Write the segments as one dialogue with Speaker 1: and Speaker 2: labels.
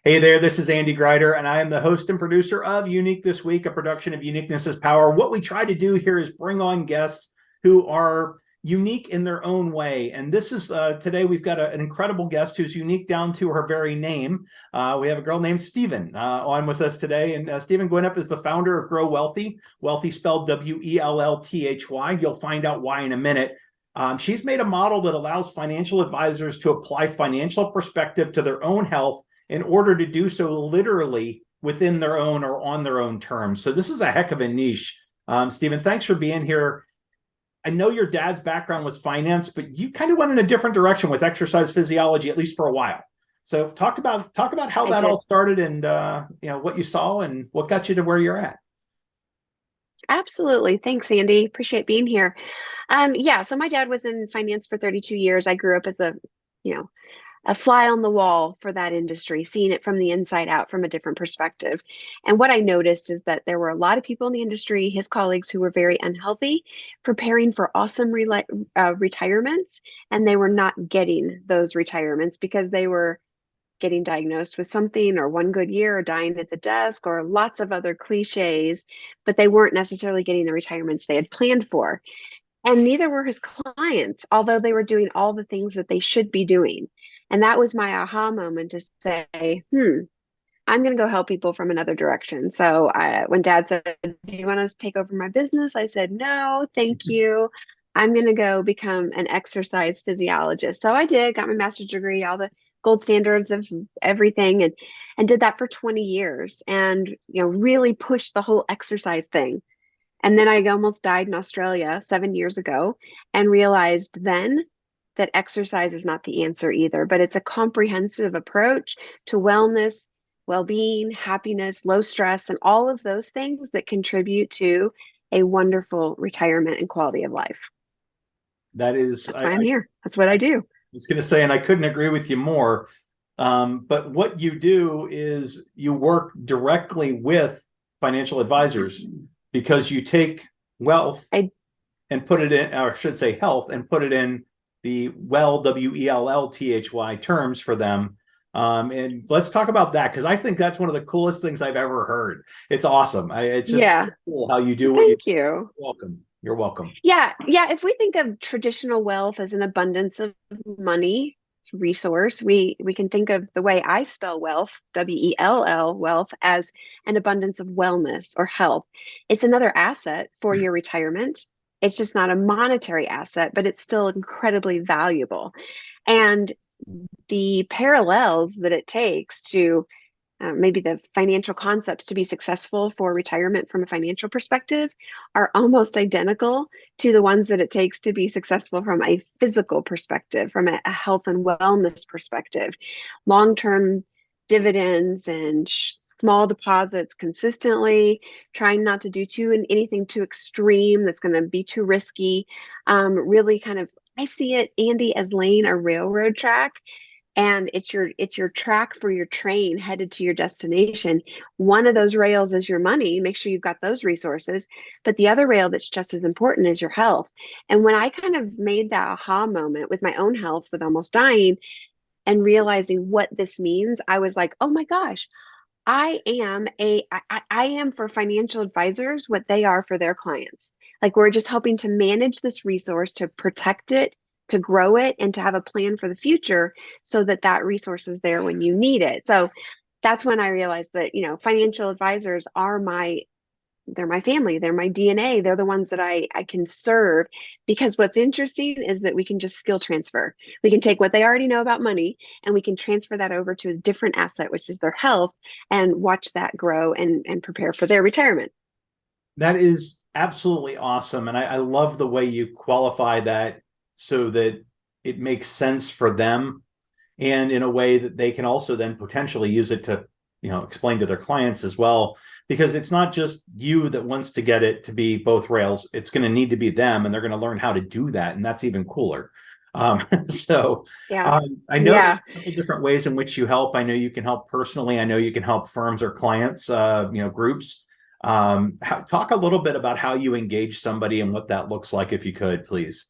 Speaker 1: Hey there, this is Andy Grider, and I am the host and producer of Unique This Week, a production of Uniqueness is Power. What we try to do here is bring on guests who are unique in their own way. And this is today we've got an incredible guest who's unique down to her very name. We have a girl named Stevyn on with us today. And Stevyn Guinnup is the founder of Grow Wellthy, Wellthy spelled Wellthy. You'll find out why in a minute. She's made a model that allows financial advisors to apply financial perspective to their own health in order to do so literally within their own or on their own terms. So this is a heck of a niche. Stevyn, thanks for being here. I know your dad's background was finance, but you kind of went in a different direction with exercise physiology, at least for a while. So talk about how that all started and what you saw and what got you to where you're at.
Speaker 2: Absolutely. Thanks, Andy. Appreciate being here. So my dad was in finance for 32 years. I grew up as a fly on the wall for that industry, seeing it from the inside out from a different perspective. And what I noticed is that there were a lot of people in the industry, his colleagues, who were very unhealthy, preparing for awesome retirements, and they were not getting those retirements because they were getting diagnosed with something or one good year or dying at the desk or lots of other cliches, but they weren't necessarily getting the retirements they had planned for. And neither were his clients, although they were doing all the things that they should be doing. And that was my aha moment to say, I'm going to go help people from another direction. So when Dad said, do you want us to take over my business? I said, no, thank you. I'm going to go become an exercise physiologist. So I did, got my master's degree, all the gold standards of everything, and did that for 20 years and, really pushed the whole exercise thing. And then I almost died in Australia 7 years ago and realized then that exercise is not the answer either, but it's a comprehensive approach to wellness, well-being, happiness, low stress, and all of those things that contribute to a wonderful retirement and quality of life. That's why I'm here. That's what I do.
Speaker 1: I was going to say, and I couldn't agree with you more. But what you do is you work directly with financial advisors because you take wealth and put it in, or I should say health, and put it in the Wellthy terms for them. And let's talk about that, because I think that's one of the coolest things I've ever heard. It's awesome. It's just so cool how you do what
Speaker 2: Thank you.
Speaker 1: You're welcome. You're welcome.
Speaker 2: Yeah. If we think of traditional wealth as an abundance of money, it's a resource, we can think of the way I spell wealth, Well, wealth, as an abundance of wellness or health. It's another asset for your retirement. It's just not a monetary asset, but it's still incredibly valuable. And the parallels that it takes to maybe the financial concepts to be successful for retirement from a financial perspective are almost identical to the ones that it takes to be successful from a physical perspective, from a health and wellness perspective. Long-term dividends and small deposits consistently, trying not to do anything too extreme that's going to be too risky. Really kind of, I see it, Andy, as laying a railroad track. And it's your track for your train headed to your destination. One of those rails is your money. Make sure you've got those resources. But the other rail that's just as important is your health. And when I kind of made that aha moment with my own health, with almost dying, and realizing what this means, I was like, oh my gosh, I am for financial advisors what they are for their clients. Like, we're just helping to manage this resource, to protect it, to grow it, and to have a plan for the future so that resource is there when you need it. So that's when I realized that, financial advisors they're my family, they're my DNA, they're the ones that I can serve, because what's interesting is that we can just skill transfer. We can take what they already know about money and we can transfer that over to a different asset, which is their health, and watch that grow and prepare for their retirement.
Speaker 1: That is absolutely awesome. And I love the way you qualify that so that it makes sense for them, and in a way that they can also then potentially use it to, explain to their clients as well, because it's not just you that wants to get it to be both rails. It's going to need to be them, and they're going to learn how to do that. And that's even cooler. I know there's a couple different ways in which you help. I know you can help personally. I know you can help firms or clients, groups. Talk a little bit about how you engage somebody and what that looks like, if you could, please.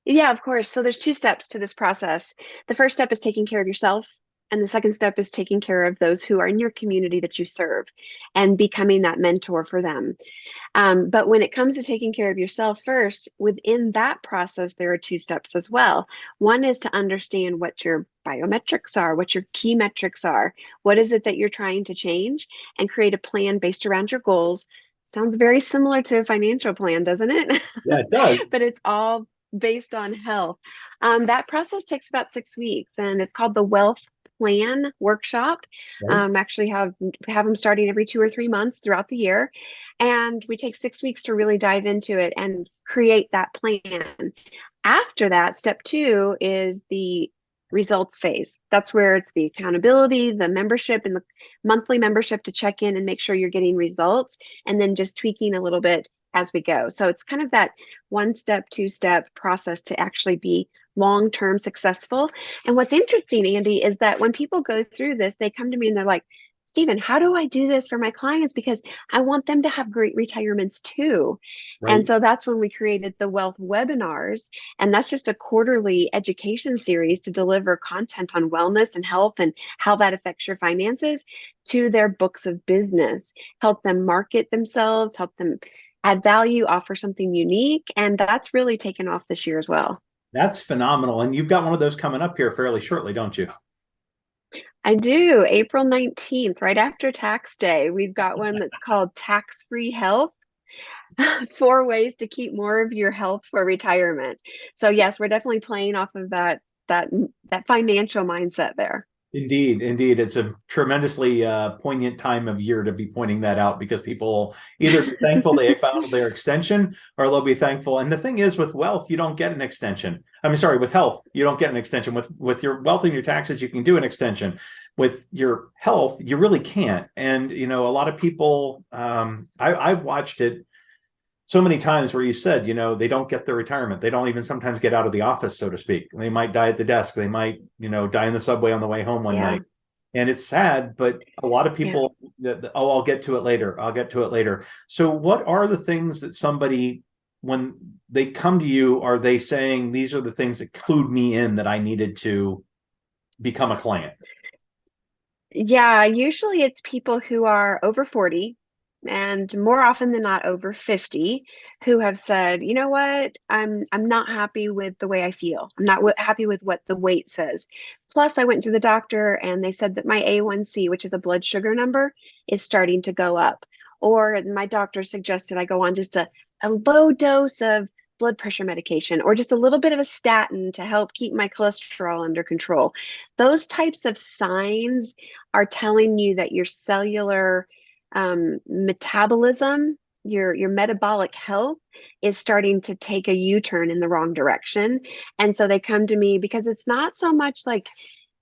Speaker 2: Yeah, of course. So there's two steps to this process. The first step is taking care of yourself. And the second step is taking care of those who are in your community that you serve and becoming that mentor for them. But when it comes to taking care of yourself first, within that process, there are two steps as well. One is to understand what your biometrics are, what your key metrics are. What is it that you're trying to change, and create a plan based around your goals. Sounds very similar to a financial plan, doesn't it?
Speaker 1: Yeah, it does.
Speaker 2: But it's all based on health. That process takes about 6 weeks, and it's called the Wellth Plan WorkShop.
Speaker 1: Right.
Speaker 2: Actually have them starting every 2 or 3 months throughout the year, and we take 6 weeks to really dive into it and create that plan. After that, step two is the results phase. That's where it's the accountability, the membership, and the monthly membership to check in and make sure you're getting results, and then just tweaking a little bit as we go. So it's kind of that one step, two-step process to actually be long-term successful. And what's interesting, Andy, is that when people go through this, they come to me and they're like, Stevyn, how do I do this for my clients? Because I want them to have great retirements too. And
Speaker 1: Right.
Speaker 2: so that's when we created the Wellth webinars. And that's just a quarterly education series to deliver content on wellness and health and how that affects your finances to their books of business, help them market themselves, help them add value, offer something unique. And that's really taken off this year as well.
Speaker 1: That's phenomenal. And you've got one of those coming up here fairly shortly, don't you?
Speaker 2: I do. April 19th, right after tax day, we've got one that's called Tax-Free Health. 4 ways to keep more of your health for retirement. So yes, we're definitely playing off of that financial mindset there.
Speaker 1: Indeed, indeed. It's a tremendously poignant time of year to be pointing that out, because people either be thankful they found their extension, or they'll be thankful. And the thing is, with wealth, you don't get an extension. I mean, sorry, with health, you don't get an extension. With your wealth and your taxes, you can do an extension. With your health, you really can't. And a lot of people, I've watched it so many times where you said, they don't get their retirement. They don't even sometimes get out of the office, so to speak. They might die at the desk. They might, die in the subway on the way home one
Speaker 2: Yeah,
Speaker 1: night. And it's sad, but a lot of
Speaker 2: yeah.
Speaker 1: people oh, I'll get to it later. I'll get to it later. So what are the things that somebody, when they come to you, are they saying, these are the things that clued me in that I needed to become a client?
Speaker 2: Yeah, usually it's people who are over 40, and more often than not over 50, who have said, you know what, I'm not happy with the way I feel. I'm not happy with what the weight says. Plus, I went to the doctor and they said that my A1C, which is a blood sugar number, is starting to go up. Or my doctor suggested I go on just a low dose of blood pressure medication, or just a little bit of a statin to help keep my cholesterol under control. Those types of signs are telling you that your cellular metabolism, your metabolic health is starting to take a U-turn in the wrong direction. And so they come to me because it's not so much like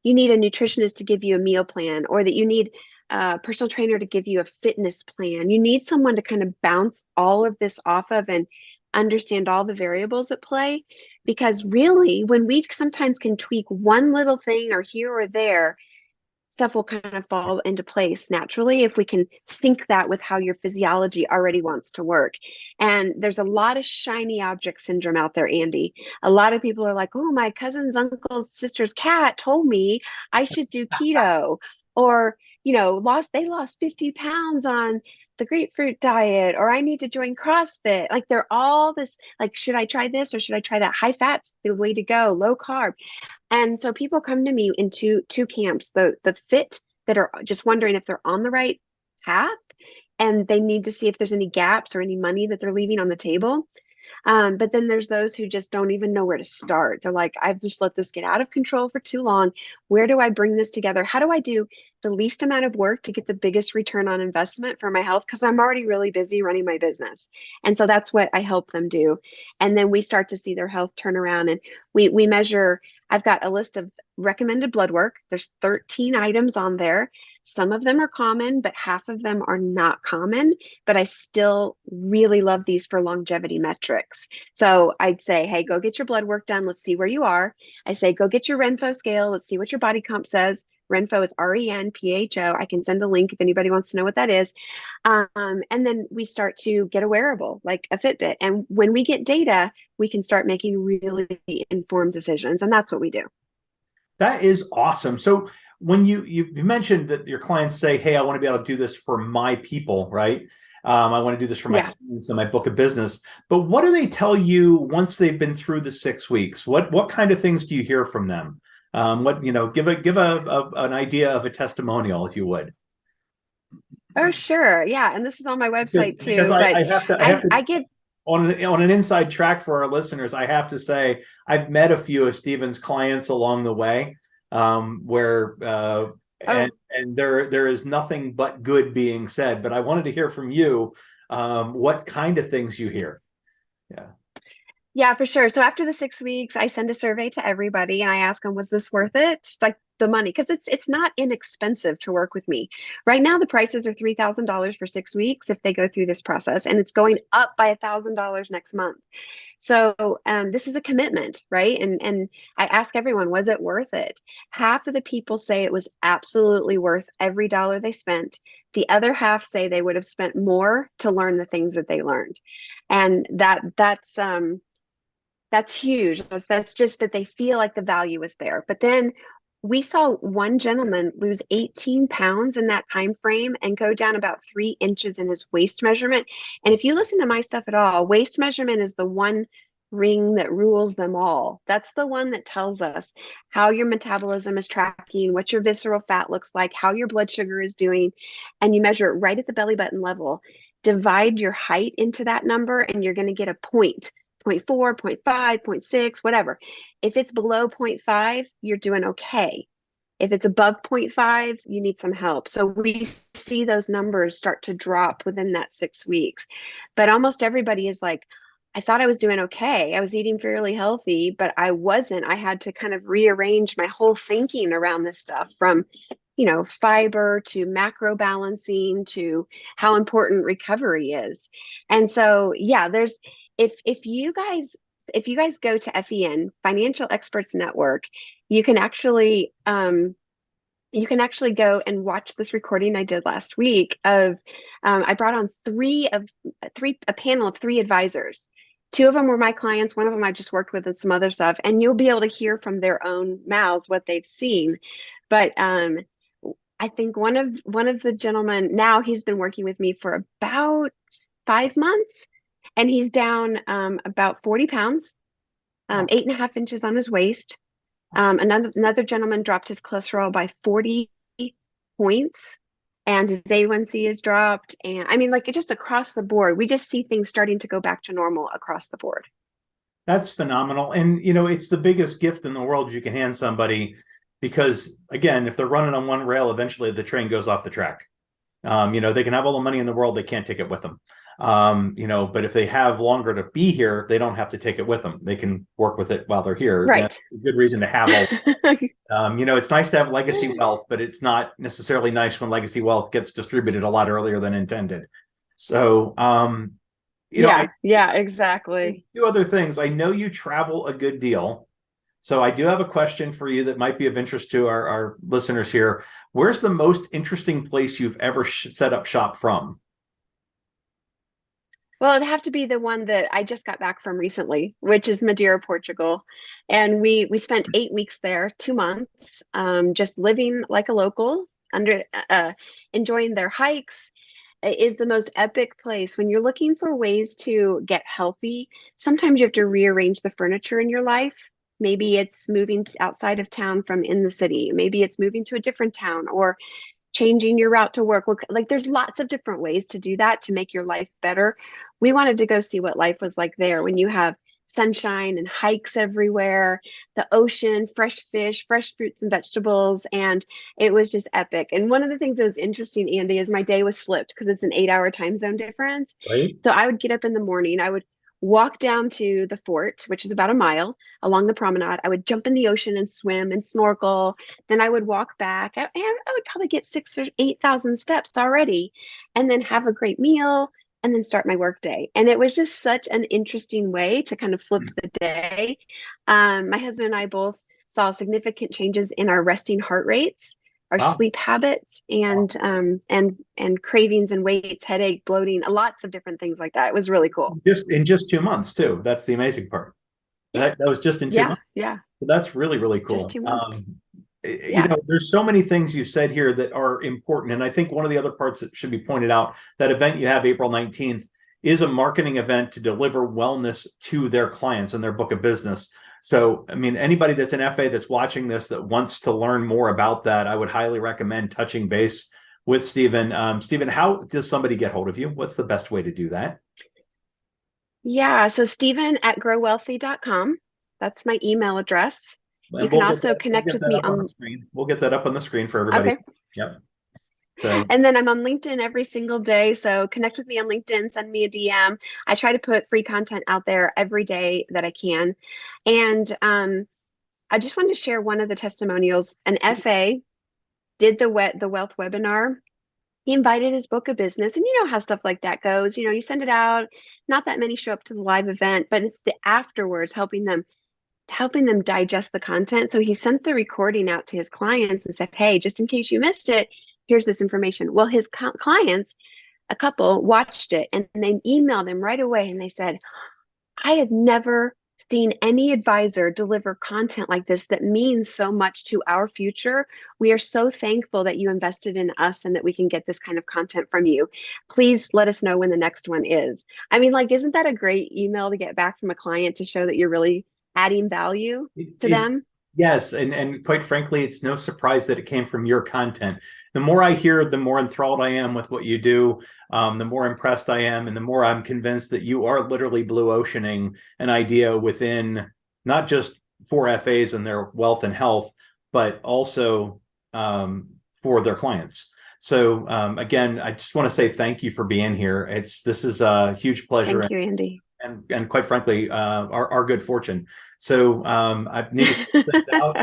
Speaker 2: you need a nutritionist to give you a meal plan, or that you need a personal trainer to give you a fitness plan. You need someone to kind of bounce all of this off of and understand all the variables at play. Because really, when we sometimes can tweak one little thing or here or there, stuff will kind of fall into place naturally if we can sync that with how your physiology already wants to work. And there's a lot of shiny object syndrome out there, Andy. A lot of people are like, oh, my cousin's uncle's sister's cat told me I should do keto, or, they lost 50 pounds on the grapefruit diet, or I need to join CrossFit. Like, they're all this, like, should I try this or should I try that? High fat's the way to go, low carb. And so people come to me in two camps: the fit, that are just wondering if they're on the right path and they need to see if there's any gaps or any money that they're leaving on the table. But then there's those who just don't even know where to start. They're like, I've just let this get out of control for too long. Where do I bring this together? How do I do the least amount of work to get the biggest return on investment for my health? Because I'm already really busy running my business. And so that's what I help them do. And then we start to see their health turn around, and we measure. I've got a list of recommended blood work. There's 13 items on there. Some of them are common, but half of them are not common. But I still really love these for longevity metrics. So I'd say, hey, go get your blood work done. Let's see where you are. I say, go get your Renpho scale. Let's see what your body comp says. Renpho is RENPHO. I can send a link if anybody wants to know what that is. And then we start to get a wearable, like a Fitbit. And when we get data, we can start making really informed decisions. And that's what we do.
Speaker 1: That is awesome. So when you mentioned that your clients say, hey, I want to be able to do this for my people, right? I want to do this for my clients and my book of business. But what do they tell you once they've been through the 6 weeks? What kind of things do you hear from them? Give an idea of a testimonial, if you would.
Speaker 2: Oh, sure. Yeah. And this is on my website
Speaker 1: Because
Speaker 2: too. But
Speaker 1: I have to
Speaker 2: I give
Speaker 1: on an inside track for our listeners, I have to say I've met a few of Stevyn's clients along the way, where and there is nothing but good being said. But I wanted to hear from you, what kind of things you hear. Yeah.
Speaker 2: Yeah, for sure. So after the 6 weeks, I send a survey to everybody and I ask them, was this worth it? Like the money, because it's not inexpensive to work with me. Right now, the prices are $3,000 for 6 weeks if they go through this process, and it's going up by $1,000 next month. So this is a commitment, right? And I ask everyone, was it worth it? Half of the people say it was absolutely worth every dollar they spent. The other half say they would have spent more to learn the things that they learned, and that's huge. That's just that they feel like the value is there. But then we saw one gentleman lose 18 pounds in that time frame and go down about 3 inches in his waist measurement. And if you listen to my stuff at all, waist measurement is the one ring that rules them all. That's the one that tells us how your metabolism is tracking, what your visceral fat looks like, how your blood sugar is doing. And you measure it right at the belly button level. Divide your height into that number, and you're going to get a point. 0.4, 0.5, 0.6, whatever. If it's below 0.5, you're doing okay. If it's above 0.5, you need some help. So we see those numbers start to drop within that 6 weeks. But almost everybody is like, I thought I was doing okay. I was eating fairly healthy, but I wasn't. I had to kind of rearrange my whole thinking around this stuff, from fiber to macro balancing to how important recovery is. And so, yeah, there's if you guys go to FEN, Financial Experts Network, you can actually go and watch this recording I did last week of I brought on a panel of 3 advisors. 2 of them were my clients, one of them I just worked with and some other stuff, and you'll be able to hear from their own mouths what they've seen. But I think one of the gentlemen, now he's been working with me for about 5 months, and he's down about 40 pounds, 8.5 inches on his waist. Another gentleman dropped his cholesterol by 40 points, and his A1C is dropped. And I mean, like, just across the board, we just see things starting to go back to normal across the board.
Speaker 1: That's phenomenal. And, it's the biggest gift in the world you can hand somebody, because, again, if they're running on one rail, eventually the train goes off the track. They can have all the money in the world, they can't take it with them. But if they have longer to be here, they don't have to take it with them. They can work with it while they're here.
Speaker 2: Right.
Speaker 1: That's a good reason to have all. It's nice to have legacy wealth, but it's not necessarily nice when legacy wealth gets distributed a lot earlier than intended. So,
Speaker 2: exactly.
Speaker 1: 2 other things. I know you travel a good deal. So I do have a question for you that might be of interest to our listeners here. Where's the most interesting place you've ever set up shop from?
Speaker 2: Well, it'd have to be the one that I just got back from recently, which is Madeira, Portugal. And we spent 8 weeks there, 2 months, just living like a local, enjoying their hikes. It is the most epic place. When you're looking for ways to get healthy, sometimes you have to rearrange the furniture in your life. Maybe it's moving outside of town from in the city. Maybe it's moving to a different town, or changing your route to work. Like, there's lots of different ways to do that to make your life better. We wanted to go see what life was like there when you have sunshine and hikes everywhere, the ocean, fresh fish, fresh fruits and vegetables. And it was just epic. And one of the things that was interesting, Andy, is my day was flipped because it's an 8-hour time zone difference.
Speaker 1: Right.
Speaker 2: So I would get up in the morning, I would walk down to the fort, which is about a mile along the promenade. I would jump in the ocean and swim and snorkel. Then I would walk back, and I would probably get 6,000 or 8,000 steps already, and then have a great meal and then start my work day. And it was just such an interesting way to kind of flip the day. My husband and I both saw significant changes in our resting heart rates, our sleep habits, and cravings and weights, headache, bloating, lots of different things like that. It was really cool.
Speaker 1: Just 2 months too. That's the amazing part. That was just in 2 months.
Speaker 2: Yeah.
Speaker 1: So that's really, really cool.
Speaker 2: Just 2 months.
Speaker 1: You
Speaker 2: Yeah.
Speaker 1: know, there's so many things you said here that are important. And I think one of the other parts that should be pointed out, that event you have April 19th is a marketing event to deliver wellness to their clients and their book of business. So, I mean, anybody that's an FA that's watching this that wants to learn more about that, I would highly recommend touching base with Stevyn. Stevyn, how does somebody get hold of you? What's the best way to do that?
Speaker 2: Yeah. So Stevyn at growwellthy.com. That's my email address. You
Speaker 1: And
Speaker 2: can
Speaker 1: we'll get
Speaker 2: also
Speaker 1: that, we'll
Speaker 2: connect
Speaker 1: get
Speaker 2: with
Speaker 1: that
Speaker 2: me
Speaker 1: up on the
Speaker 2: on,
Speaker 1: screen. We'll get that up on the screen for everybody.
Speaker 2: okay.
Speaker 1: Yep. So
Speaker 2: And then I'm on LinkedIn every single day. So connect with me on LinkedIn, send me a DM. I try to put free content out there every day that I can. And I just wanted to share one of the testimonials. An FA did the Wealth webinar. He invited his book of business, and you know how stuff like that goes. You know, you send it out, not that many show up to the live event, but it's the afterwards helping them digest the content. So he sent the recording out to his clients and said, "Hey, just in case you missed it, here's this information." Well, his clients, a couple, watched it and they emailed him right away and they said, "I have never seen any advisor deliver content like this that means so much to our future. We are so thankful that you invested in us and that we can get this kind of content from you. Please let us know when the next one is." I mean, like, isn't that a great email to get back from a client to show that you're really adding value to
Speaker 1: it,
Speaker 2: them?
Speaker 1: yes, and quite frankly, it's no surprise that it came from your content. The more I hear, the more enthralled I am with what you do. The more impressed I am, and the more I'm convinced that you are literally blue oceaning an idea within not just for FAs and their wealth and health, but also for their clients. So again, I just want to say thank you for being here. This is a huge pleasure
Speaker 2: Thank you, Andy.
Speaker 1: and quite frankly, our good fortune. So I need to close this out.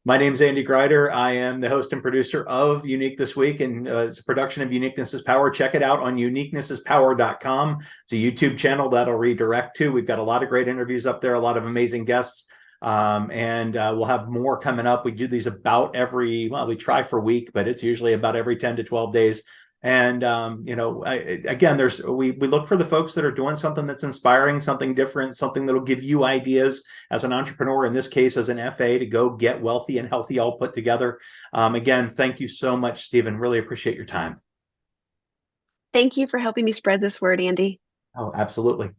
Speaker 1: My name's Andy Greider. I am the host and producer of Unique This Week, and it's a production of Uniqueness is Power. Check it out on uniquenessispower.com. It's a YouTube channel that'll redirect to. We've got a lot of great interviews up there, a lot of amazing guests. And we'll have more coming up. We do these about we try for a week, but it's usually about every 10 to 12 days. And you know, again, we look for the folks that are doing something that's inspiring, something different, something that'll give you ideas as an entrepreneur, in this case as an FA, to go get wealthy and healthy all put together. Again, thank you so much, Stevyn. Really appreciate your time.
Speaker 2: Thank you for helping me spread this word, Andy.
Speaker 1: Oh, absolutely.